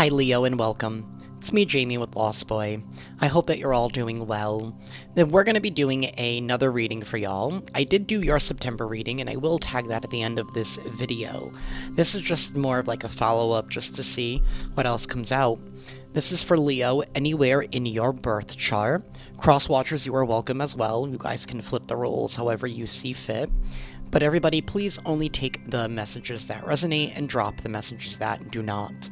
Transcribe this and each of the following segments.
Hi Leo and welcome. It's me Jamie with Lost Boy. I hope that you're all doing well. Then we're going to be doing another reading for y'all. I did do your September reading and I will tag that at the end of this video. This is just more of like a follow-up just to see what else comes out. This is for Leo anywhere in your birth chart. Cross-watchers, you are welcome as well. You guys can flip the roles however you see fit. But everybody, please only take the messages that resonate and drop the messages that do not.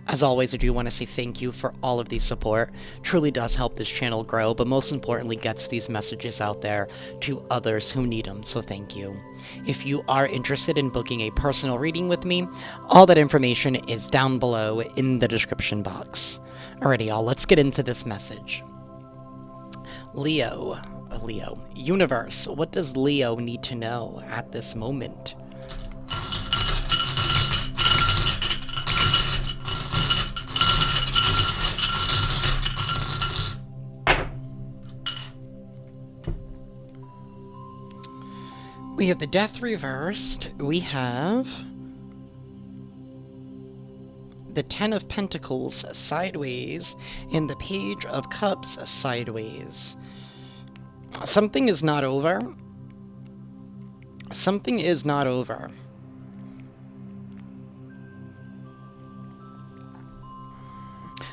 As always, I do want to say thank you for all of the support. Truly does help this channel grow, but most importantly gets these messages out there to others who need them, so thank you. If you are interested in booking a personal reading with me, all that information is down below in the description box. Alrighty y'all, let's get into this message. Leo, Universe, what does Leo need to know at this moment? We have the Death reversed. We have the Ten of Pentacles sideways and the Page of Cups sideways. Something is not over. Something is not over.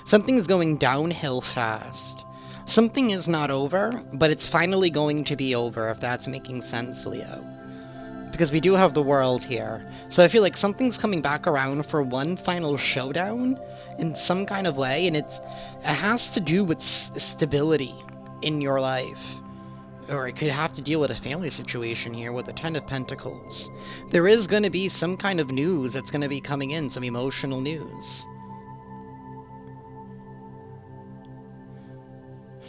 Something is going downhill fast. Something is not over, but it's finally going to be over, if that's making sense, Leo. Because we do have the World here. So I feel like something's coming back around for one final showdown in some kind of way, and it has to do with stability in your life. Or it could have to deal with a family situation here with the Ten of Pentacles. There is going to be some kind of news that's going to be coming in, some emotional news.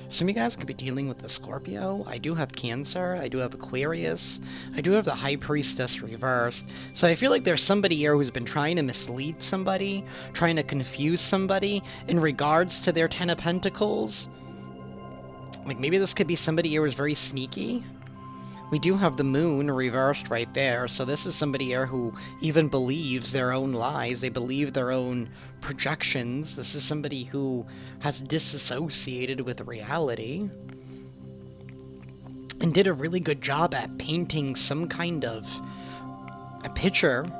Some of you guys could be dealing with the Scorpio. I do have Cancer. I do have Aquarius. I do have the High Priestess reversed. So I feel like there's somebody here who's been trying to mislead somebody, trying to confuse somebody in regards to their Ten of Pentacles. Like maybe this could be somebody here who's very sneaky. We do have the Moon reversed right there, so this is somebody here who even believes their own lies. They believe their own projections. This is somebody who has disassociated with reality and did a really good job at painting some kind of a picture.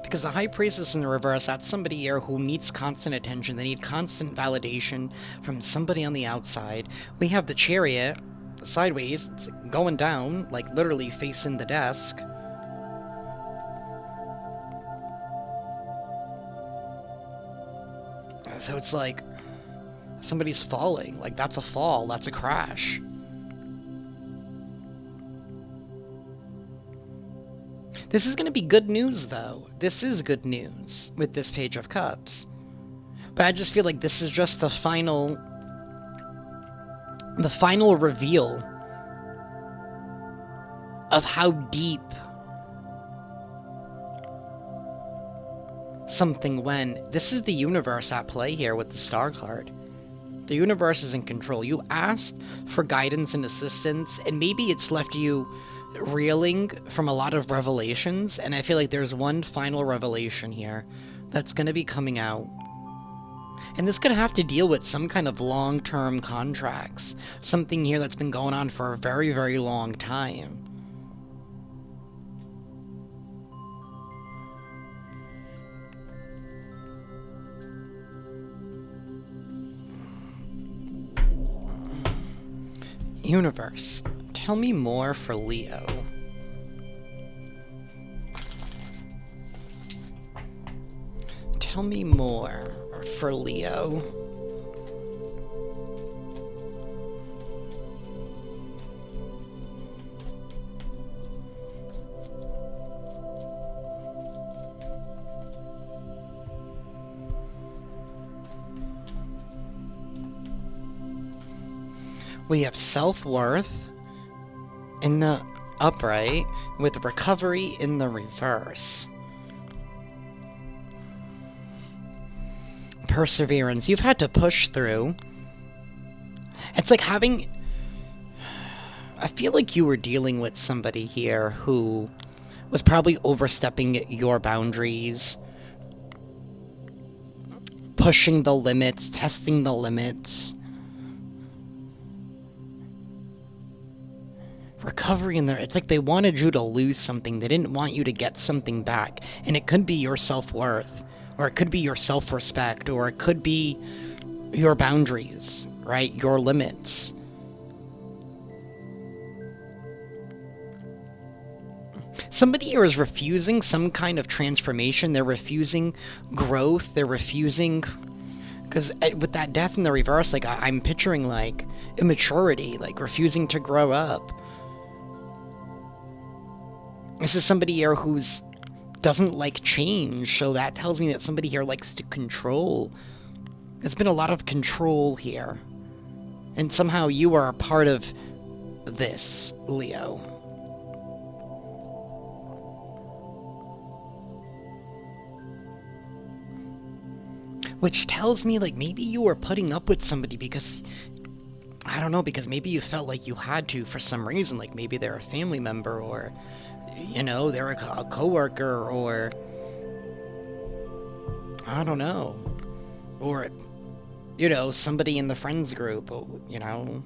Because the High Priestess in the reverse, that's somebody here who needs constant attention. They need constant validation from somebody on the outside. We have the Chariot sideways. It's going down, like literally facing the desk. So it's like somebody's falling. Like that's a fall. That's a crash. This is going to be good news, though. This is good news with this Page of Cups. But I just feel like this is just the final reveal of how deep something went. This is the universe at play here with the Star card. The universe is in control. You asked for guidance and assistance, and maybe it's left you reeling from a lot of revelations, and I feel like there's one final revelation here that's going to be coming out. And this could have to deal with some kind of long-term contracts. Something here that's been going on for a very, very long time. Universe, tell me more for Leo. Tell me more for Leo. We have self-worth in the upright with recovery in the reverse. Perseverance. You've had to push through. It's like having... I feel like you were dealing with somebody here who was probably overstepping your boundaries, pushing the limits, testing the limits. Recovery in there, it's like they wanted you to lose something. They didn't want you to get something back. And it could be your self-worth, or it could be your self-respect, or it could be your boundaries, right? Your limits. Somebody here is refusing some kind of transformation. They're refusing growth. They're refusing... Because with that death in the reverse, like, I'm picturing, like, immaturity, like, refusing to grow up. This is somebody here who's doesn't like change, so that tells me that somebody here likes to control. There's been a lot of control here. And somehow you are a part of this, Leo. Which tells me, like, maybe you were putting up with somebody because, I don't know, because maybe you felt like you had to for some reason. Like, maybe they're a family member, or, you know, they're a coworker, or, I don't know. Or, you know, somebody in the friends group, you know,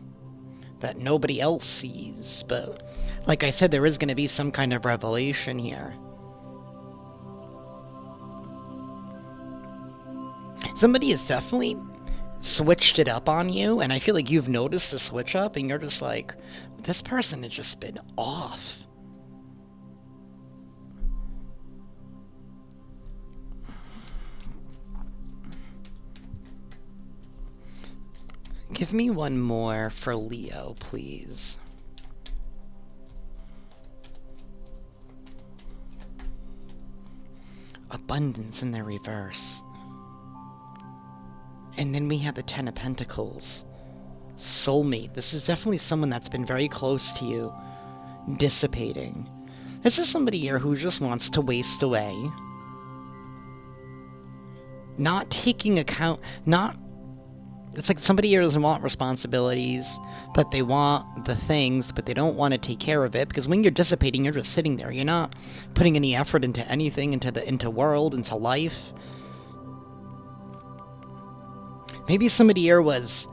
that nobody else sees. But, like I said, there is going to be some kind of revelation here. Somebody has definitely switched it up on you, and I feel like you've noticed the switch up, and you're just like, this person has just been off. Give me one more for Leo, please. Abundance in the reverse. And then we have the Ten of Pentacles. Soulmate. This is definitely someone that's been very close to you. Dissipating. This is somebody here who just wants to waste away. Not taking account... It's like somebody here doesn't want responsibilities, but they want the things, but they don't want to take care of it. Because when you're dissipating, you're just sitting there. You're not putting any effort into anything, into world, into life. Maybe somebody here was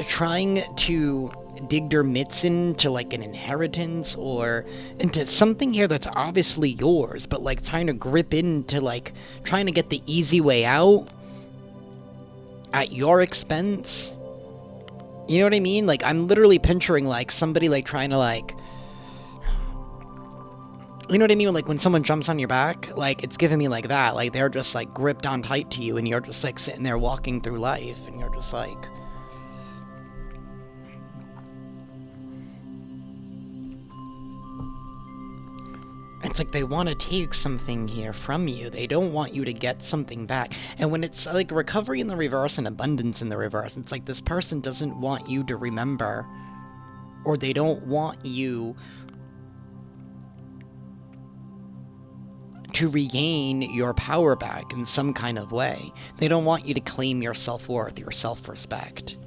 trying to dig their mitts into, like, an inheritance or into something here that's obviously yours, but, like, trying to grip into, like, trying to get the easy way out at your expense. You know what I mean? Like, I'm literally picturing, like, somebody, like, trying to, like... You know what I mean? Like, when someone jumps on your back, like, it's giving me like that. Like, they're just, like, gripped on tight to you, and you're just, like, sitting there walking through life, and you're just, like... It's like they want to take something here from you. They don't want you to get something back. And when it's, like, recovery in the reverse and abundance in the reverse, it's like this person doesn't want you to remember, or they don't want you to regain your power back in some kind of way. They don't want you to claim your self-worth, your self-respect.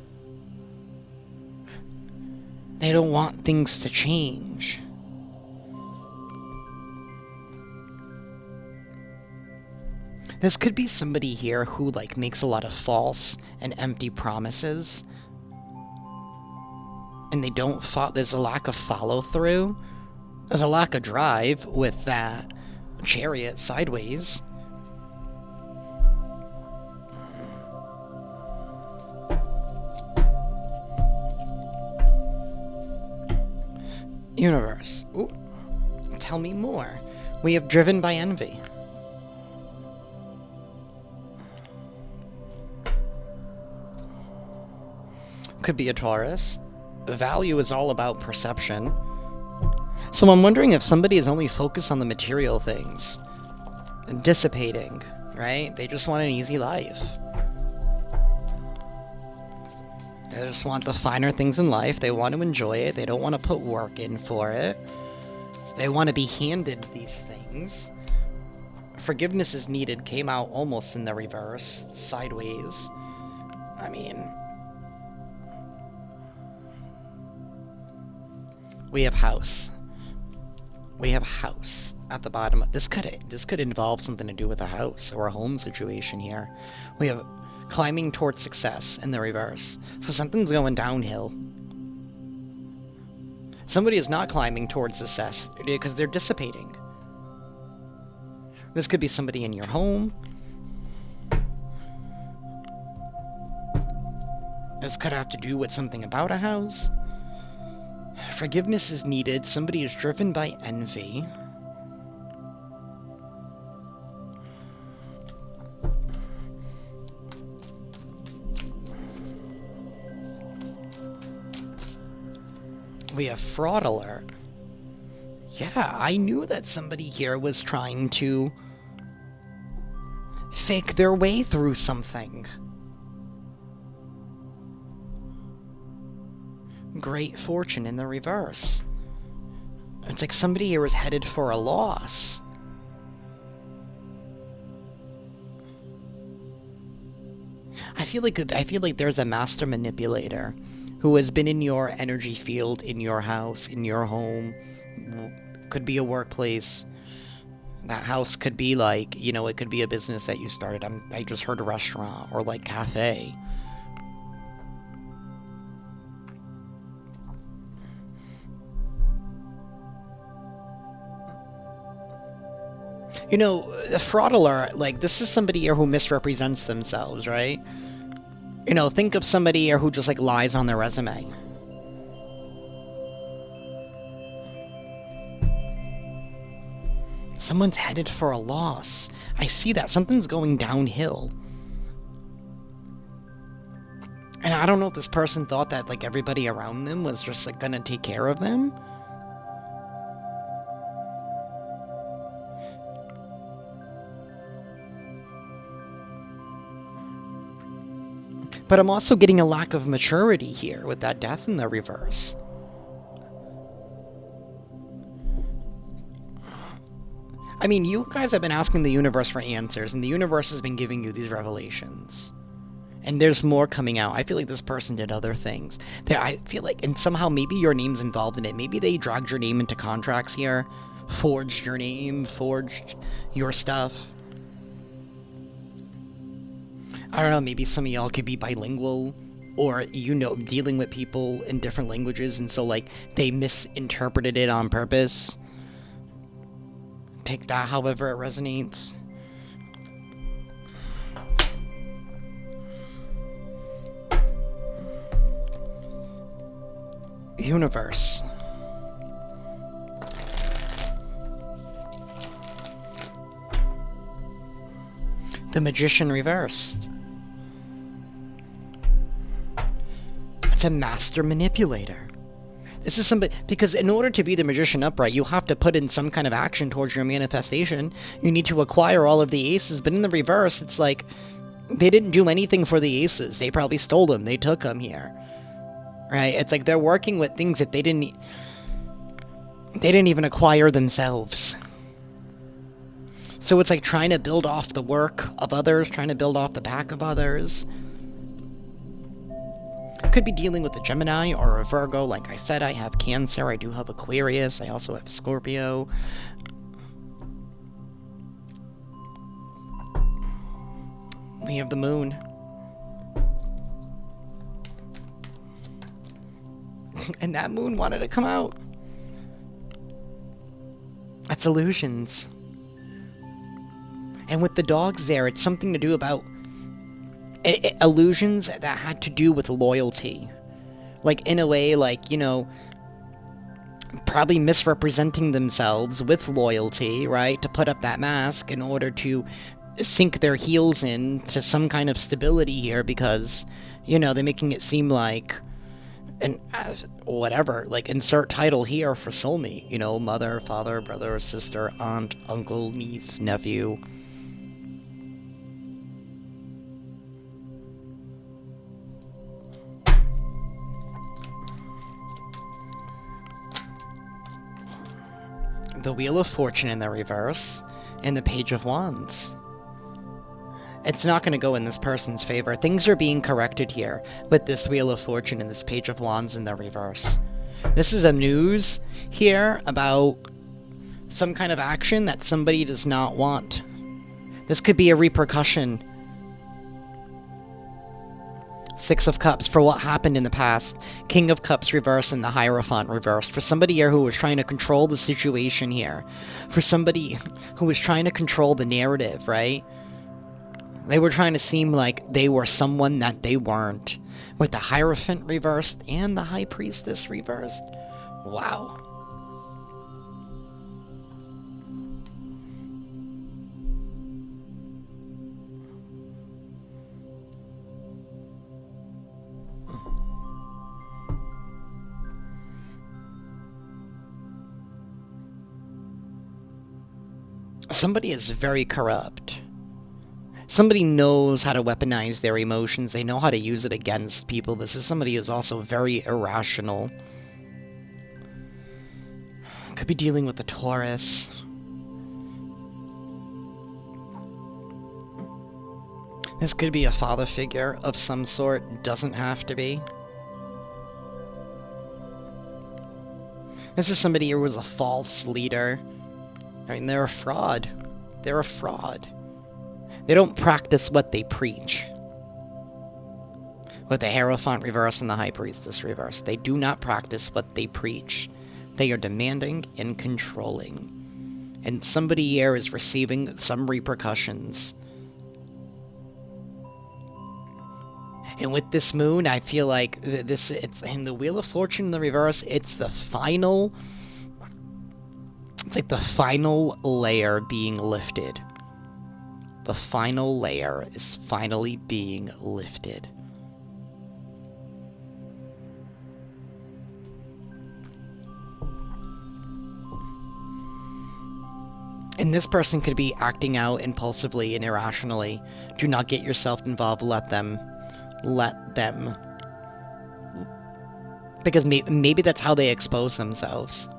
They don't want things to change. This could be somebody here who, like, makes a lot of false and empty promises. And they don't there's a lack of follow-through. There's a lack of drive with that Chariot sideways. Universe. Ooh. Tell me more. We have driven by envy. Could be a Taurus. Value is all about perception. So I'm wondering if somebody is only focused on the material things. And dissipating, right? They just want an easy life. They just want the finer things in life. They want to enjoy it. They don't want to put work in for it. They want to be handed these things. Forgiveness is needed came out almost in the reverse, sideways. I mean... We have house. We have a house at the bottom. This could involve something to do with a house or a home situation here. We have climbing towards success in the reverse. So something's going downhill. Somebody is not climbing towards success because they're dissipating. This could be somebody in your home. This could have to do with something about a house. Forgiveness is needed. Somebody is driven by envy. We have fraud alert. Yeah, I knew that somebody here was trying to fake their way through something. Great fortune in the reverse. It's like somebody here is headed for a loss. I feel like there's a master manipulator who has been in your energy field, in your house, in your home. Could be a workplace. That house could be like, you know, it could be a business that you started. I just heard a restaurant or like cafe. You know, a fraud alert, like, this is somebody here who misrepresents themselves, right? You know, think of somebody here who just, like, lies on their resume. Someone's headed for a loss. I see that. Something's going downhill. And I don't know if this person thought that, like, everybody around them was just, like, gonna take care of them. But I'm also getting a lack of maturity here with that death in the reverse. I mean, you guys have been asking the universe for answers, and the universe has been giving you these revelations. And there's more coming out. I feel like this person did other things. I feel like, and somehow maybe your name's involved in it. Maybe they dragged your name into contracts here, forged your name, forged your stuff. I don't know, maybe some of y'all could be bilingual, or, you know, dealing with people in different languages, and so, like, they misinterpreted it on purpose. Take that however it resonates. Universe. The Magician reversed. It's a master manipulator. This is somebody, because in order to be the Magician upright, you have to put in some kind of action towards your manifestation. You need to acquire all of the aces, but in the reverse, it's like, they didn't do anything for the aces. They probably stole them. They took them here. Right? It's like they're working with things that they didn't even acquire themselves. So it's like trying to build off the work of others, trying to build off the back of others. Could be dealing with a Gemini or a Virgo. Like I said, I have Cancer, I do have Aquarius, I also have Scorpio. We have the Moon. And that Moon wanted to come out. That's illusions. And with the dogs there, it's something to do about illusions that had to do with loyalty. Like, in a way, like, you know, probably misrepresenting themselves with loyalty, right? To put up that mask in order to sink their heels in to some kind of stability here because, you know, they're making it seem like, and whatever, like, insert title here for soulmate, you know, mother, father, brother, sister, aunt, uncle, niece, nephew. The Wheel of Fortune in the reverse, and the Page of Wands. It's not going to go in this person's favor. Things are being corrected here with this Wheel of Fortune and this Page of Wands in the reverse. This is a news here about Some kind of action that somebody does not want. This could be a repercussion. Six of Cups for what happened in the past. King of Cups reversed and the Hierophant reversed. For somebody here who was trying to control the situation here. For somebody who was trying to control the narrative, right? They were trying to seem like they were someone that they weren't. With the Hierophant reversed and the High Priestess reversed. Wow. Somebody is very corrupt. Somebody knows how to weaponize their emotions. They know how to use it against people. This is somebody who's also very irrational. Could be dealing with a Taurus. This could be a father figure of some sort. Doesn't have to be. This is somebody who was a false leader. I mean, they're a fraud. They're a fraud. They don't practice what they preach. With the Hierophant reverse and the High Priestess reverse. They do not practice what they preach. They are demanding and controlling. And somebody here is receiving some repercussions. And with this moon, I feel like it's in the Wheel of Fortune in the reverse, it's the final... It's like the final layer being lifted. The final layer is finally being lifted. And this person could be acting out impulsively and irrationally. Do not get yourself involved. Let them. Let them. Because maybe that's how they expose themselves.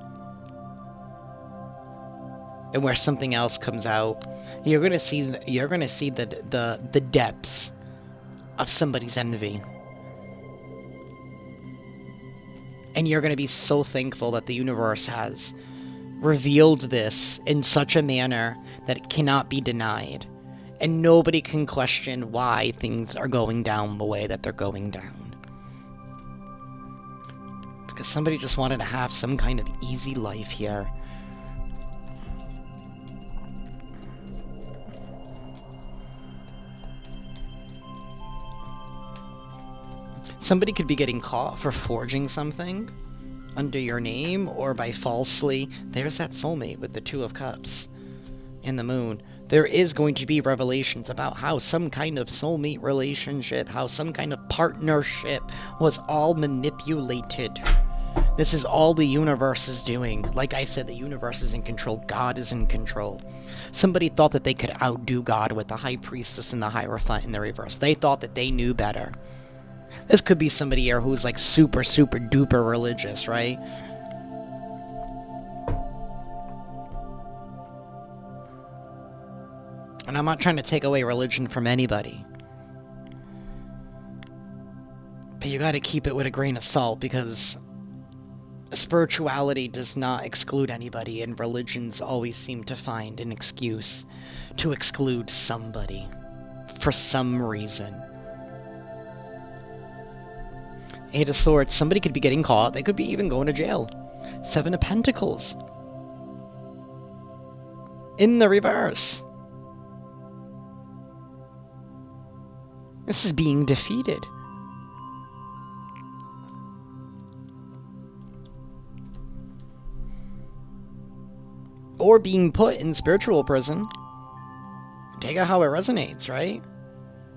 And where something else comes out, you're gonna see the depths of somebody's envy. And you're gonna be so thankful that the universe has revealed this in such a manner that it cannot be denied. And nobody can question why things are going down the way that they're going down. Because somebody just wanted to have some kind of easy life here. Somebody could be getting caught for forging something under your name or by falsely. There's that soulmate with the Two of Cups and the moon. There is going to be revelations about how some kind of soulmate relationship, how some kind of partnership was all manipulated. This is all the universe is doing. Like I said, the universe is in control. God is in control. Somebody thought that they could outdo God with the High Priestess and the Hierophant in the reverse. They thought that they knew better. This could be somebody here who's like super, super duper religious, right? And I'm not trying to take away religion from anybody. But you gotta keep it with a grain of salt, because spirituality does not exclude anybody, and religions always seem to find an excuse to exclude somebody for some reason. Eight of Swords, somebody could be getting caught. They could be even going to jail. Seven of Pentacles. In the reverse. This is being defeated. Or being put in spiritual prison. Take out how it resonates, right?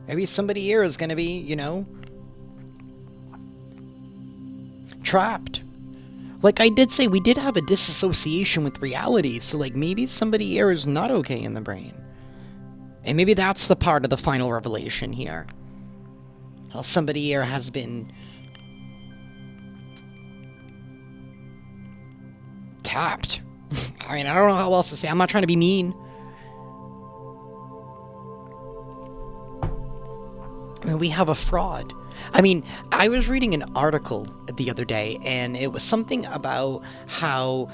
Maybe somebody here is going to be, you know, trapped. Like I did say, we did have a disassociation with reality, so like maybe somebody here is not okay in the brain. And maybe that's the part of the final revelation here. How somebody here has been tapped. I mean, I don't know how else to say. I'm not trying to be mean. And we have a fraud. I mean, I was reading an article the other day, and it was something about how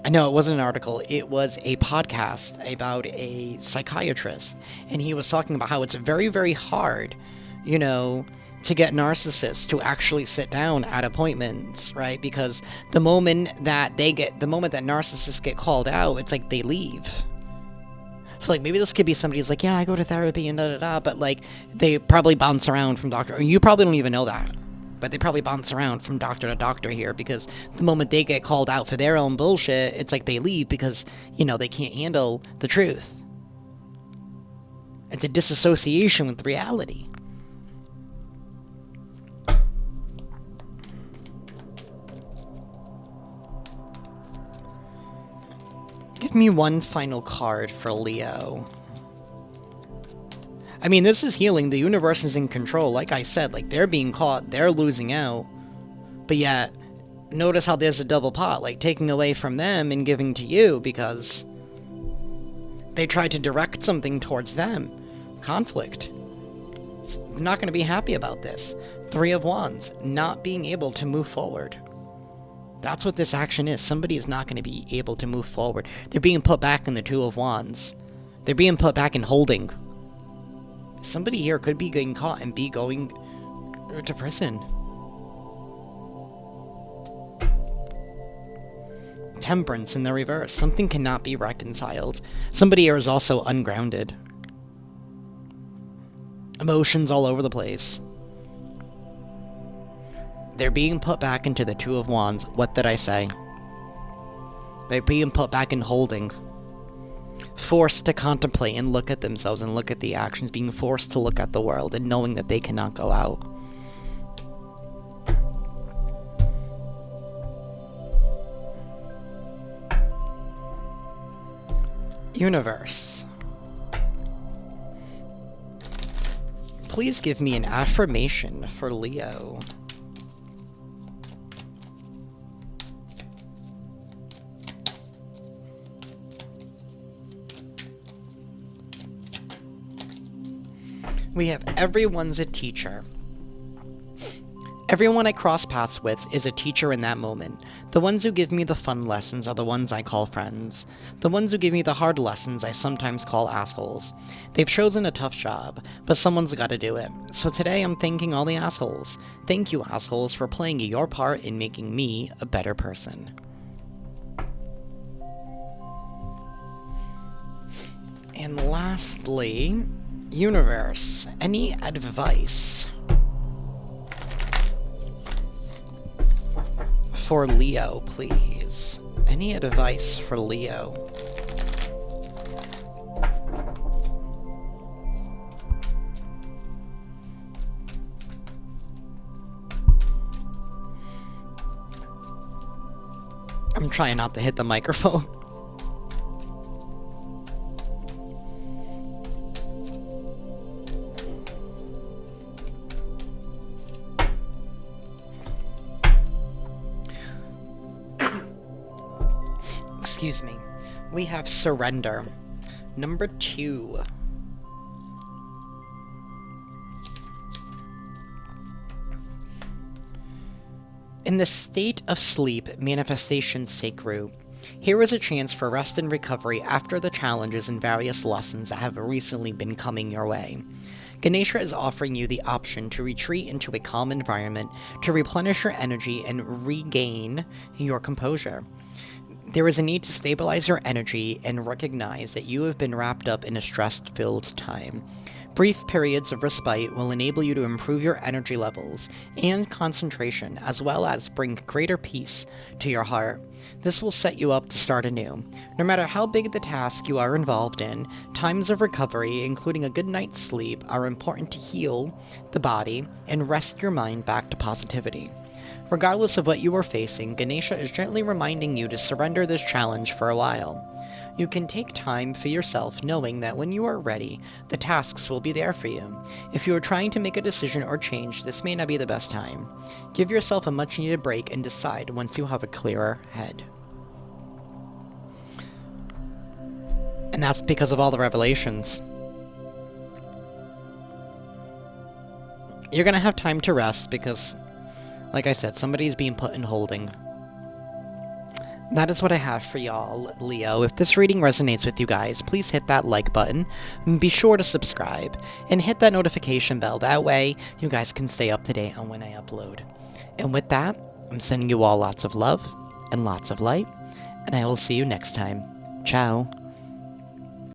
No, it wasn't an article. It was a podcast about a psychiatrist. And he was talking about how it's very, very hard, you know, to get narcissists to actually sit down at appointments, right? Because the moment that narcissists get called out, it's like they leave. So, like, maybe this could be somebody who's like, yeah, I go to therapy and da-da-da, but, like, they probably bounce around from doctor, or you probably don't even know that, but they probably bounce around from doctor to doctor here, because the moment they get called out for their own bullshit, it's like they leave because, you know, they can't handle the truth. It's a disassociation with reality. Give me one final card for Leo. I mean, this is healing. The universe is in control. Like I said, like, they're being caught. They're losing out. But yet, notice how there's a double pot. Like, taking away from them and giving to you because they tried to direct something towards them. Conflict. They're not going to be happy about this. Three of Wands. Not being able to move forward. That's what this action is. Somebody is not going to be able to move forward. They're being put back in the Two of Wands. They're being put back in holding. Somebody here could be getting caught and be going to prison. Temperance in the reverse. Something cannot be reconciled. Somebody here is also ungrounded. Emotions all over the place. They're being put back into the Two of Wands. What did I say? They're being put back in holding. Forced to contemplate and look at themselves and look at the actions. Being forced to look at the world and knowing that they cannot go out. Universe. Please give me an affirmation for Leo. We have everyone's a teacher. Everyone I cross paths with is a teacher in that moment. The ones who give me the fun lessons are the ones I call friends. The ones who give me the hard lessons I sometimes call assholes. They've chosen a tough job, but someone's gotta do it. So today I'm thanking all the assholes. Thank you, assholes, for playing your part in making me a better person. And lastly, Universe, any advice for Leo, please? Any advice for Leo? I'm trying not to hit the microphone. Excuse me. We have surrender. Number 2. In the state of sleep, manifestations take root. Here is a chance for rest and recovery after the challenges and various lessons that have recently been coming your way. Ganesha is offering you the option to retreat into a calm environment to replenish your energy and regain your composure. There is a need to stabilize your energy and recognize that you have been wrapped up in a stress-filled time. Brief periods of respite will enable you to improve your energy levels and concentration, as well as bring greater peace to your heart. This will set you up to start anew. No matter how big the task you are involved in, times of recovery, including a good night's sleep, are important to heal the body and rest your mind back to positivity. Regardless of what you are facing, Ganesha is gently reminding you to surrender this challenge for a while. You can take time for yourself, knowing that when you are ready, the tasks will be there for you. If you are trying to make a decision or change, this may not be the best time. Give yourself a much-needed break and decide once you have a clearer head. And that's because of all the revelations. You're gonna have time to rest because, like I said, somebody's being put in holding. That is what I have for y'all, Leo. If this reading resonates with you guys, please hit that like button, be sure to subscribe, and hit that notification bell. That way, you guys can stay up to date on when I upload. And with that, I'm sending you all lots of love and lots of light, and I will see you next time. Ciao.